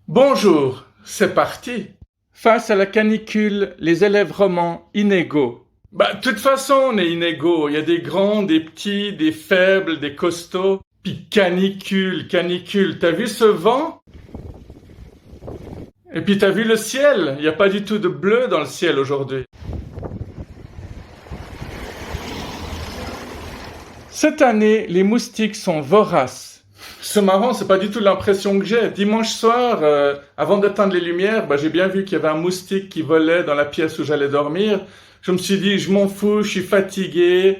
Bonjour, c'est parti. Face à la canicule, les élèves romans inégaux. De toute façon, on est inégaux. Il y a des grands, des petits, des faibles, des costauds. Puis canicule, canicule. T'as vu ce vent? Et puis t'as vu le ciel? Il n'y a pas du tout de bleu dans le ciel aujourd'hui. Cette année, les moustiques sont voraces. C'est marrant, c'est pas du tout l'impression que j'ai. Dimanche soir, avant d'éteindre les lumières, j'ai bien vu qu'il y avait un moustique qui volait dans la pièce où j'allais dormir. Je me suis dit, je m'en fous, je suis fatigué.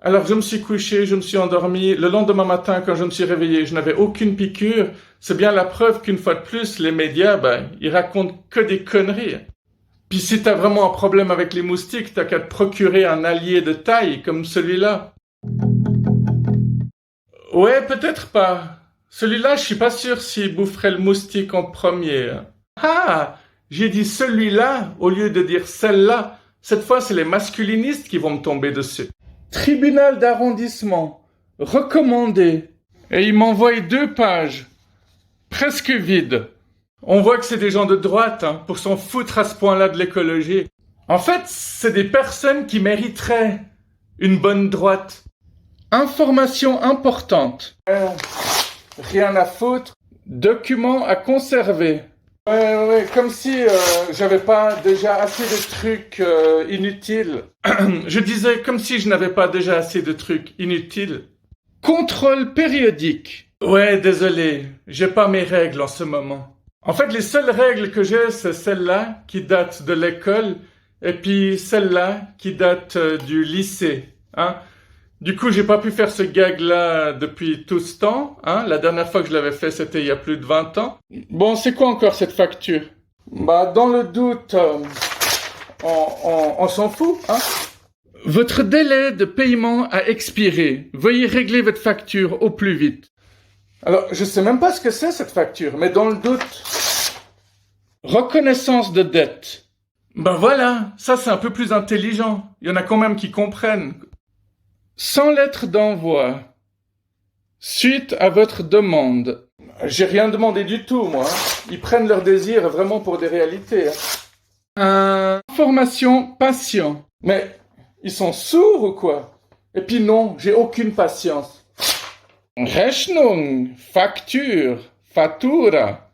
Alors je me suis couché, je me suis endormi. Le lendemain matin, quand je me suis réveillé, je n'avais aucune piqûre. C'est bien la preuve qu'une fois de plus, les médias, ils racontent que des conneries. Puis si t'as vraiment un problème avec les moustiques, t'as qu'à te procurer un allié de taille comme celui-là. Ouais, peut-être pas. Celui-là, je suis pas sûr s'il boufferait le moustique en premier. Ah, j'ai dit celui-là au lieu de dire celle-là. Cette fois, c'est les masculinistes qui vont me tomber dessus. Tribunal d'arrondissement. Recommandé. Et il m'envoie 2 pages. Presque vides. On voit que c'est des gens de droite, pour s'en foutre à ce point-là de l'écologie. En fait, c'est des personnes qui mériteraient une bonne droite. Information importante. Rien à foutre. Documents à conserver. Ouais, comme si j'avais pas déjà assez de trucs inutiles. Je disais comme si je n'avais pas déjà assez de trucs inutiles. Contrôle périodique. Ouais, désolé, j'ai pas mes règles en ce moment. En fait, les seules règles que j'ai, c'est celles-là qui datent de l'école et puis celles-là qui datent du lycée. Du coup, j'ai pas pu faire ce gag-là depuis tout ce temps. La dernière fois que je l'avais fait, c'était il y a plus de 20 ans. Bon, c'est quoi encore cette facture? Dans le doute, on s'en fout. Votre délai de paiement a expiré. Veuillez régler votre facture au plus vite. Alors, je sais même pas ce que c'est cette facture, mais dans le doute... Reconnaissance de dette. Voilà, ça c'est un peu plus intelligent. Il y en a quand même qui comprennent. Sans lettre d'envoi. Suite à votre demande. J'ai rien demandé du tout, moi. Ils prennent leur désir vraiment pour des réalités. Information patient. Mais ils sont sourds ou quoi? Et puis non, j'ai aucune patience. Rechnung, facture, fatura.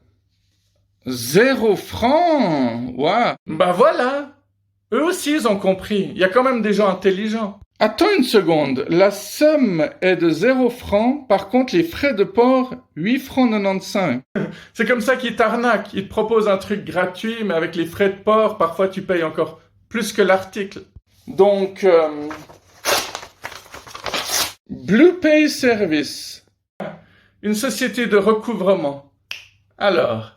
0 francs. Wow. Voilà. Eux aussi, ils ont compris. Il y a quand même des gens intelligents. Attends une seconde, la somme est de 0 francs, par contre les frais de port, 8 francs 95. C'est comme ça qu'ils t'arnaquent, ils te proposent un truc gratuit, mais avec les frais de port, parfois tu payes encore plus que l'article. Donc, Blue Pay Service, une société de recouvrement. Alors...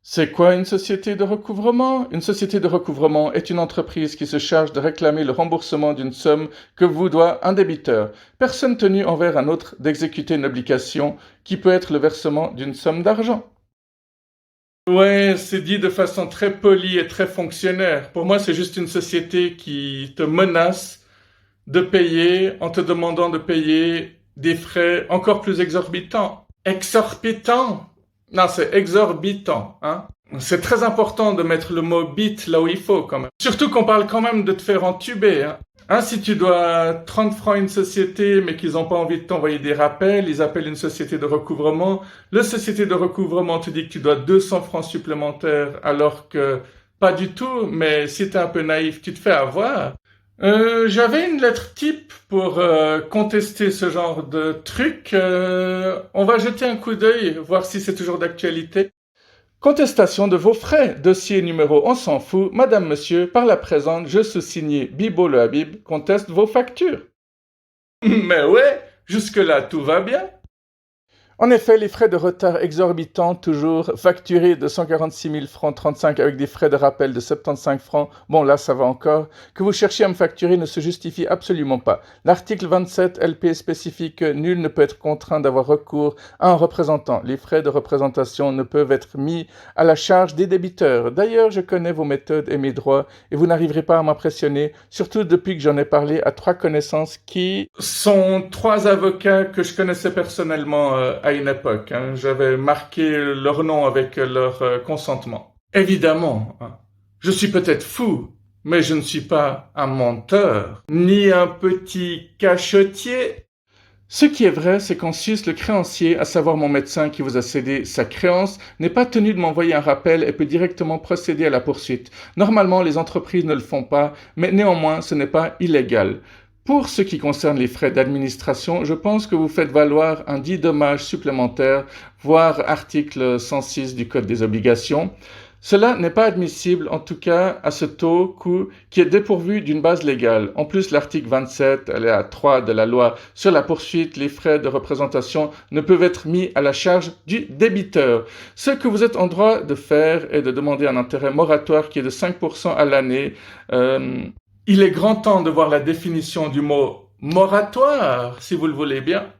C'est quoi une société de recouvrement? Une société de recouvrement est une entreprise qui se charge de réclamer le remboursement d'une somme que vous doit un débiteur, personne tenue envers un autre d'exécuter une obligation qui peut être le versement d'une somme d'argent. Ouais, c'est dit de façon très polie et très fonctionnaire. Pour moi, c'est juste une société qui te menace de payer en te demandant de payer des frais encore plus exorbitants. Exorbitants? Non, c'est exorbitant, C'est très important de mettre le mot bit là où il faut, quand même. Surtout qu'on parle quand même de te faire entuber, si tu dois 30 francs à une société, mais qu'ils n'ont pas envie de t'envoyer des rappels, ils appellent une société de recouvrement. La société de recouvrement te dit que tu dois 200 francs supplémentaires, alors que pas du tout, mais si t'es un peu naïf, tu te fais avoir. J'avais une lettre type pour contester ce genre de truc. On va jeter un coup d'œil, voir si c'est toujours d'actualité. Contestation de vos frais. Dossier numéro on s'en fout. Madame, monsieur, par la présente, je sous-signé Bibo le Habib, conteste vos factures. Mais ouais, jusque-là, tout va bien. En effet, les frais de retard exorbitants, toujours facturés de 146 000 francs 35 avec des frais de rappel de 75 francs, bon là ça va encore, que vous cherchiez à me facturer ne se justifie absolument pas. L'article 27 LP spécifie que nul ne peut être contraint d'avoir recours à un représentant. Les frais de représentation ne peuvent être mis à la charge des débiteurs. D'ailleurs, je connais vos méthodes et mes droits et vous n'arriverez pas à m'impressionner, surtout depuis que j'en ai parlé à 3 connaissances qui sont 3 avocats que je connaissais personnellement à une époque. Hein. J'avais marqué leur nom avec leur consentement. Évidemment, hein. Je suis peut-être fou, mais je ne suis pas un menteur, ni un petit cachotier. Ce qui est vrai, c'est qu'en Suisse, le créancier, à savoir mon médecin qui vous a cédé sa créance, n'est pas tenu de m'envoyer un rappel et peut directement procéder à la poursuite. Normalement, les entreprises ne le font pas, mais néanmoins, ce n'est pas illégal. Pour ce qui concerne les frais d'administration, je pense que vous faites valoir un dit dommage supplémentaire, voire article 106 du Code des obligations. Cela n'est pas admissible, en tout cas, à ce taux coût qui est dépourvu d'une base légale. En plus, l'article 27, alinéa 3 de la loi sur la poursuite, les frais de représentation ne peuvent être mis à la charge du débiteur. Ce que vous êtes en droit de faire est de demander un intérêt moratoire qui est de 5% à l'année. Il est grand temps de voir la définition du mot moratoire, si vous le voulez bien.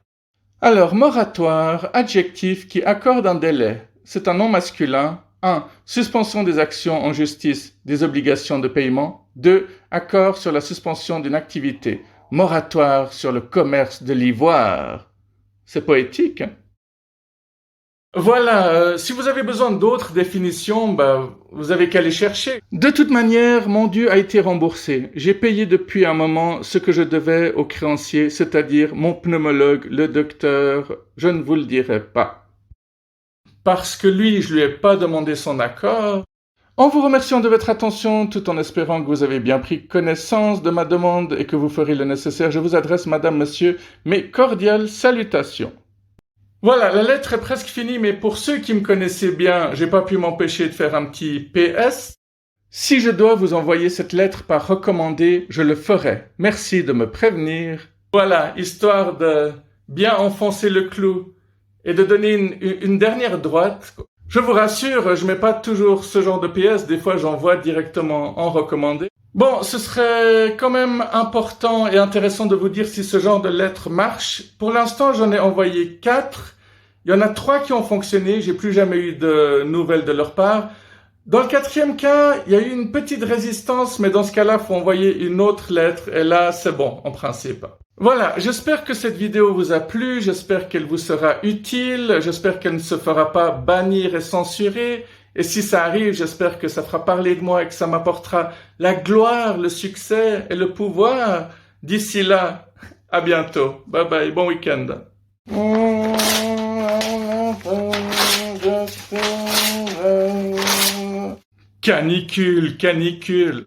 Alors, moratoire, adjectif qui accorde un délai. C'est un nom masculin. 1. Suspension des actions en justice, des obligations de paiement. 2. Accord sur la suspension d'une activité. Moratoire sur le commerce de l'ivoire. C'est poétique, hein? Voilà, si vous avez besoin d'autres définitions, vous avez qu'à les chercher. De toute manière, mon dû a été remboursé. J'ai payé depuis un moment ce que je devais au créancier, c'est-à-dire mon pneumologue, le docteur, je ne vous le dirai pas. Parce que lui, je lui ai pas demandé son accord. En vous remerciant de votre attention, tout en espérant que vous avez bien pris connaissance de ma demande et que vous ferez le nécessaire, je vous adresse, madame, monsieur, mes cordiales salutations. Voilà, la lettre est presque finie, mais pour ceux qui me connaissaient bien, j'ai pas pu m'empêcher de faire un petit PS. Si je dois vous envoyer cette lettre par recommandé, je le ferai. Merci de me prévenir. Voilà, histoire de bien enfoncer le clou et de donner une dernière droite. Je vous rassure, je mets pas toujours ce genre de PS, des fois j'envoie directement en recommandé. Bon, ce serait quand même important et intéressant de vous dire si ce genre de lettre marche. Pour l'instant, j'en ai envoyé 4. Il y en a 3 qui ont fonctionné, j'ai plus jamais eu de nouvelles de leur part. Dans le 4e cas, il y a eu une petite résistance, mais dans ce cas-là, il faut envoyer une autre lettre, et là, c'est bon, en principe. Voilà, j'espère que cette vidéo vous a plu, j'espère qu'elle vous sera utile, j'espère qu'elle ne se fera pas bannir et censurer, et si ça arrive, j'espère que ça fera parler de moi et que ça m'apportera la gloire, le succès et le pouvoir. D'ici là, à bientôt. Bye bye, bon week-end. Canicule, canicule.